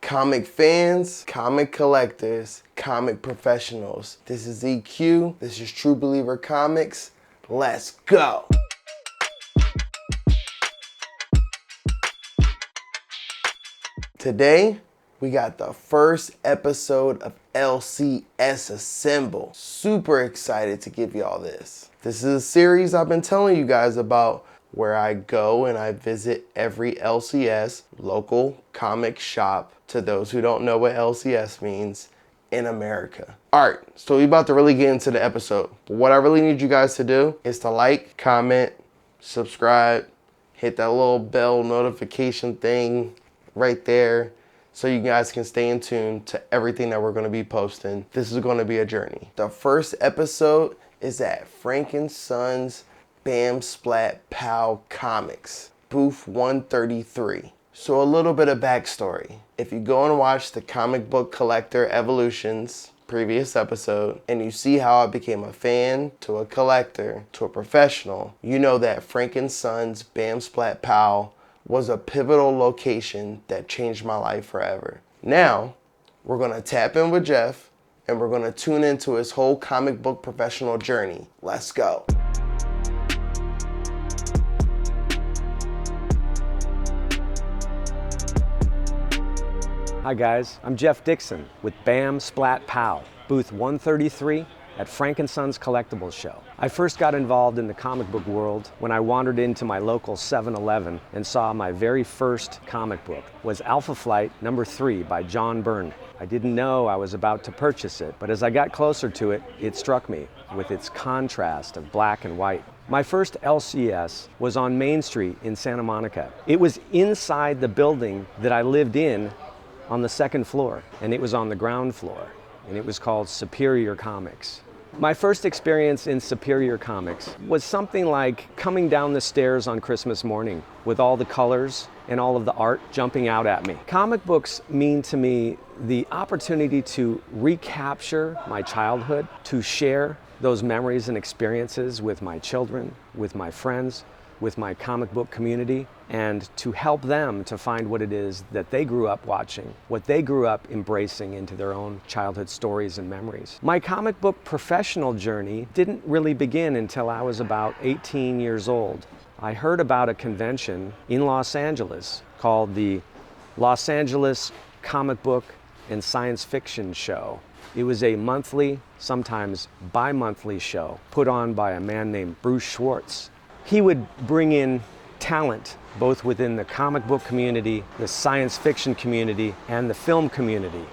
Comic fans, comic collectors, comic professionals. This is EQ, this is True Believer Comics. Let's go. Today, we got the first episode of LCS Assemble. Super excited to give y'all this. This is a series I've been telling you guys about where I go and I visit every LCS, local comic shop, to those who don't know what LCS means, in America. All right, so we're about to really get into the episode. But what I really need you guys to do is to like, comment, subscribe, hit that little bell notification thing right there so you guys can stay in tune to everything that we're gonna be posting. This is gonna be a journey. The first episode is at Frank & Son's Bam Splat Pow Comics, booth 133. So a little bit of backstory. If you go and watch the comic book collector evolutions previous episode and you see how I became a fan to a collector to a professional, you know that Frank & Son's Bam Splat Pow was a pivotal location that changed my life forever. Now, we're gonna tap in with Jeff and we're gonna tune into his whole comic book professional journey. Let's go. Hi guys, I'm Jeff Dixon with Bam Splat Pow, booth 133 at Frank & Son's Collectible show. I first got involved in the comic book world when I wandered into my local 7-Eleven and saw my very first comic book was Alpha Flight #3 by John Byrne. I didn't know I was about to purchase it, but as I got closer to it, it struck me with its contrast of black and white. My first LCS was on Main Street in Santa Monica. It was inside the building that I lived in on the second floor, and it was on the ground floor, and it was called Superior Comics. My first experience in Superior Comics was something like coming down the stairs on Christmas morning with all the colors and all of the art jumping out at me. Comic books mean to me the opportunity to recapture my childhood, to share those memories and experiences with my children, with my friends, with my comic book community, and to help them to find what it is that they grew up watching, what they grew up embracing into their own childhood stories and memories. My comic book professional journey didn't really begin until I was about 18 years old. I heard about a convention in Los Angeles called the Los Angeles Comic Book and Science Fiction Show. It was a monthly, sometimes bi-monthly show put on by a man named Bruce Schwartz. He would bring in talent both within the comic book community, the science fiction community, and the film community.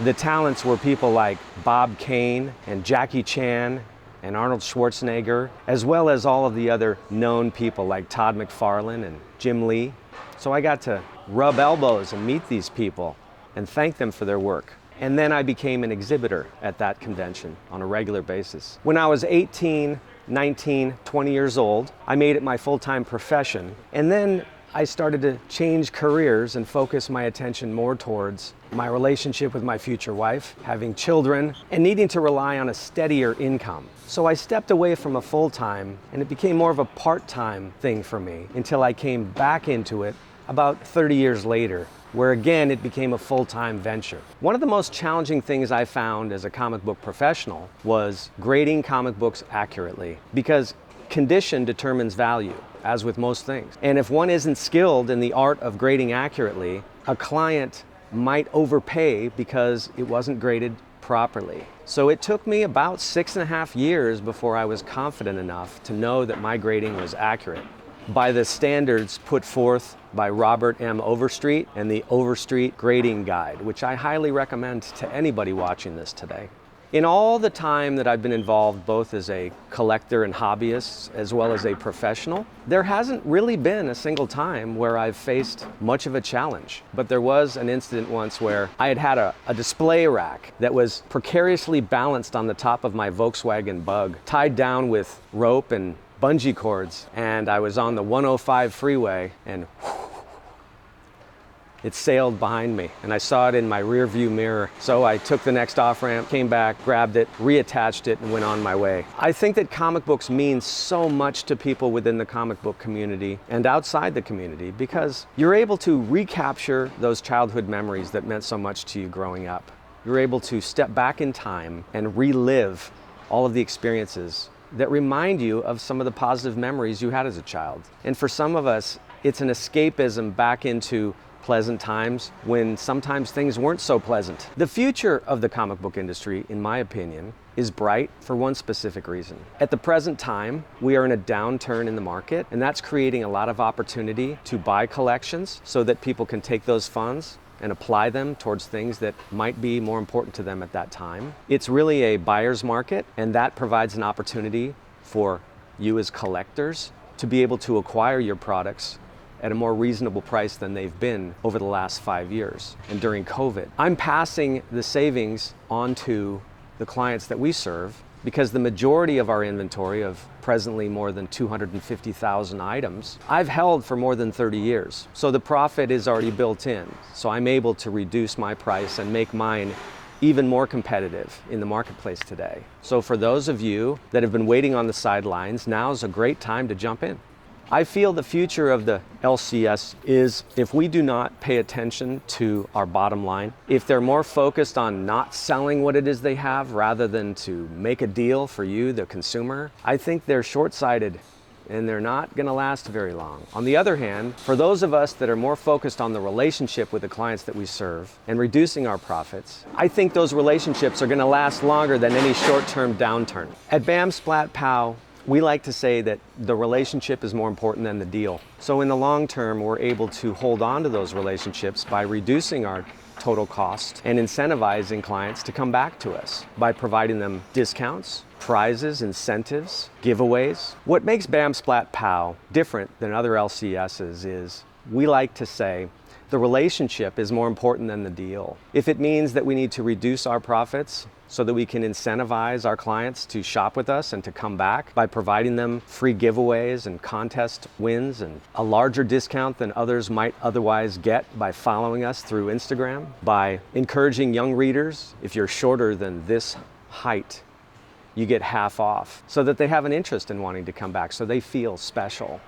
The talents were people like Bob Kane and Jackie Chan and Arnold Schwarzenegger, as well as all of the other known people like Todd McFarlane and Jim Lee. So I got to rub elbows and meet these people and thank them for their work. And then I became an exhibitor at that convention on a regular basis. When I was 18, 19, 20 years old, I made it my full-time profession. And then I started to change careers and focus my attention more towards my relationship with my future wife, having children, and needing to rely on a steadier income. So I stepped away from a full-time, and it became more of a part-time thing for me until I came back into it about 30 years later, where again it became a full-time venture. One of the most challenging things I found as a comic book professional was grading comic books accurately, because condition determines value, as with most things. And if one isn't skilled in the art of grading accurately, a client might overpay because it wasn't graded properly. So it took me about 6.5 years before I was confident enough to know that my grading was accurate by the standards put forth by Robert M. Overstreet and the Overstreet Grading Guide, which I highly recommend to anybody watching this today. In all the time that I've been involved, both as a collector and hobbyist, as well as a professional, there hasn't really been a single time where I've faced much of a challenge. But there was an incident once where I had a display rack that was precariously balanced on the top of my Volkswagen Bug, tied down with rope and bungee cords, and I was on the 105 freeway, and it sailed behind me, and I saw it in my rear view mirror. So I took the next off-ramp, came back, grabbed it, reattached it, and went on my way. I think that comic books mean so much to people within the comic book community and outside the community because you're able to recapture those childhood memories that meant so much to you growing up. You're able to step back in time and relive all of the experiences that remind you of some of the positive memories you had as a child. And for some of us, it's an escapism back into pleasant times when sometimes things weren't so pleasant. The future of the comic book industry, in my opinion, is bright for one specific reason. At the present time, we are in a downturn in the market, and that's creating a lot of opportunity to buy collections so that people can take those funds and apply them towards things that might be more important to them at that time. It's really a buyer's market, and that provides an opportunity for you as collectors to be able to acquire your products at a more reasonable price than they've been over the last 5 years and during COVID. I'm passing the savings on to the clients that we serve because the majority of our inventory of presently more than 250,000 items, I've held for more than 30 years. So the profit is already built in. So I'm able to reduce my price and make mine even more competitive in the marketplace today. So for those of you that have been waiting on the sidelines, now's a great time to jump in. I feel the future of the LCS is if we do not pay attention to our bottom line, if they're more focused on not selling what it is they have rather than to make a deal for you, the consumer, I think they're short-sighted and they're not gonna last very long. On the other hand, for those of us that are more focused on the relationship with the clients that we serve and reducing our profits, I think those relationships are gonna last longer than any short-term downturn. At BAM Splat Pow, we like to say that the relationship is more important than the deal. So in the long term, we're able to hold on to those relationships by reducing our total cost and incentivizing clients to come back to us by providing them discounts, prizes, incentives, giveaways. What makes BAM Splat Pow different than other LCSs is we like to say the relationship is more important than the deal. If it means that we need to reduce our profits so that we can incentivize our clients to shop with us and to come back by providing them free giveaways and contest wins and a larger discount than others might otherwise get by following us through Instagram, by encouraging young readers, if you're shorter than this height, you get half off so that they have an interest in wanting to come back, so they feel special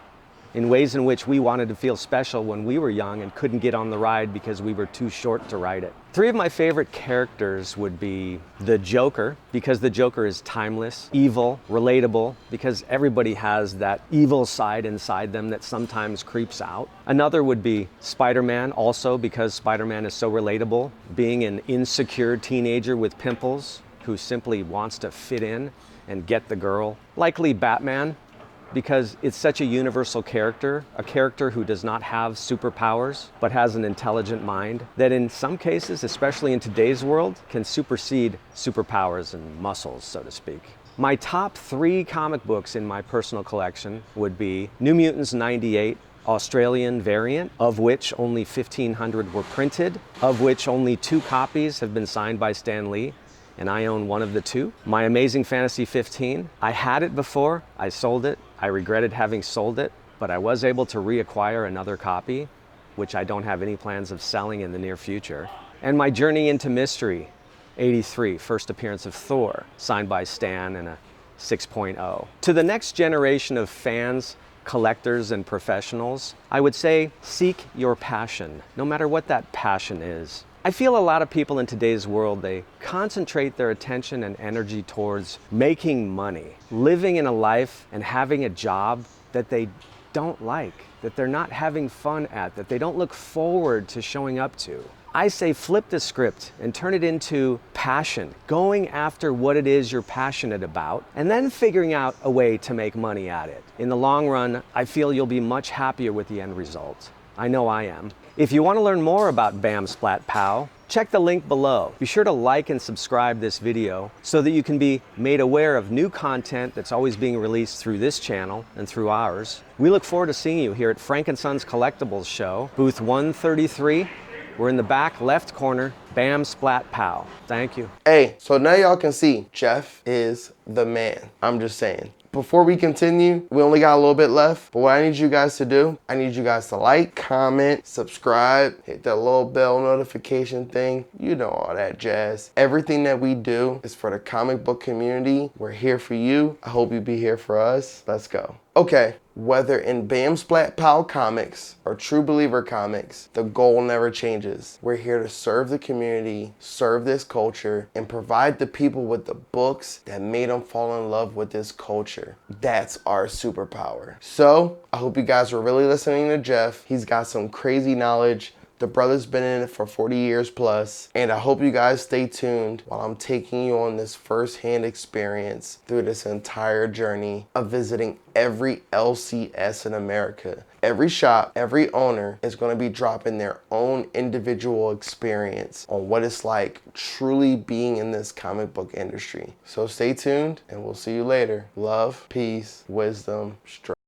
in ways in which we wanted to feel special when we were young and couldn't get on the ride because we were too short to ride it. 3 of my favorite characters would be the Joker, because the Joker is timeless, evil, relatable, because everybody has that evil side inside them that sometimes creeps out. Another would be Spider-Man, also because Spider-Man is so relatable, being an insecure teenager with pimples who simply wants to fit in and get the girl. Likely Batman, because it's such a universal character, a character who does not have superpowers, but has an intelligent mind that in some cases, especially in today's world, can supersede superpowers and muscles, so to speak. My top 3 comic books in my personal collection would be New Mutants 98, Australian variant, of which only 1,500 were printed, of which only 2 copies have been signed by Stan Lee, and I own one of the 2. My Amazing Fantasy 15, I had it before, I sold it. I regretted having sold it, but I was able to reacquire another copy, which I don't have any plans of selling in the near future. And my Journey into Mystery, 83, first appearance of Thor, signed by Stan in a 6.0. To the next generation of fans, collectors, and professionals, I would say seek your passion, no matter what that passion is. I feel a lot of people in today's world, they concentrate their attention and energy towards making money, living in a life and having a job that they don't like, that they're not having fun at, that they don't look forward to showing up to. I say flip the script and turn it into passion, going after what it is you're passionate about, and then figuring out a way to make money at it. In the long run, I feel you'll be much happier with the end result. I know I am. If you want to learn more about BAM Splat Pow, check the link below. Be sure to like and subscribe this video so that you can be made aware of new content that's always being released through this channel and through ours. We look forward to seeing you here at Frank & Son's Collectibles show, booth 133. We're in the back left corner, Bam Splat Pow. Thank you. Hey, so now y'all can see Jeff is the man. I'm just saying. Before we continue, we only got a little bit left, but what I need you guys to do, I need you guys to like, comment, subscribe, hit that little bell notification thing. You know all that jazz. Everything that we do is for the comic book community. We're here for you. I hope you be here for us. Let's go. Okay, whether in Bam Splat Pow comics or True Believer comics, the goal never changes. We're here to serve the community, serve this culture, and provide the people with the books that made them fall in love with this culture. That's our superpower. So, I hope you guys were really listening to Jeff. He's got some crazy knowledge. The brother's been in it for 40 years plus, and I hope you guys stay tuned while I'm taking you on this first-hand experience through this entire journey of visiting every LCS in America. Every shop, every owner is going to be dropping their own individual experience on what it's like truly being in this comic book industry. So stay tuned, and we'll see you later. Love, peace, wisdom, strength.